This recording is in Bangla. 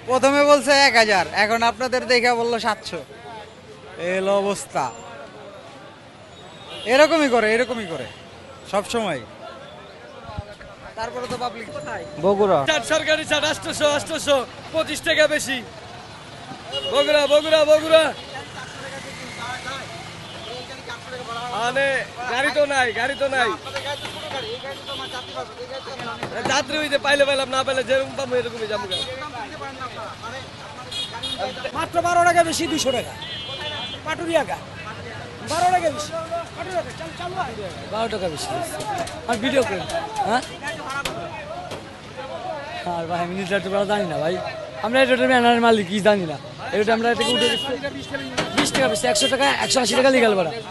প্রথমে বলছে 1000, এখন আপনাদের দেখে বললো 700। এলো অবস্থা। এরকমই করে সব সময়। তারপরে তো পাবলিক বগুড়া সরকারি ছাড় 800 25 টাকা বেশি। বগুড়া আনে গাড়ি তো নাই যাত্রী হইতে পাইলে পাইলাম, না পাইলে যেরকম পাবো এরকমই যাবো। মাত্র 12 টাকা বেশি, 200 টাকা পাটুরিয়া গা, 12 টাকা বেশি, 12 টাকা বেশি। আর ভিডিও করে হ্যাঁ, আর ভাই আমি নিজের তো জানি না ভাই, আমরা এটা ব্যানারের মালিক কি জানি না, এটা আমরা এটা উঠে 20 টাকা বেশি, 100 টাকা 180 টাকা লিগাল ভাড়া।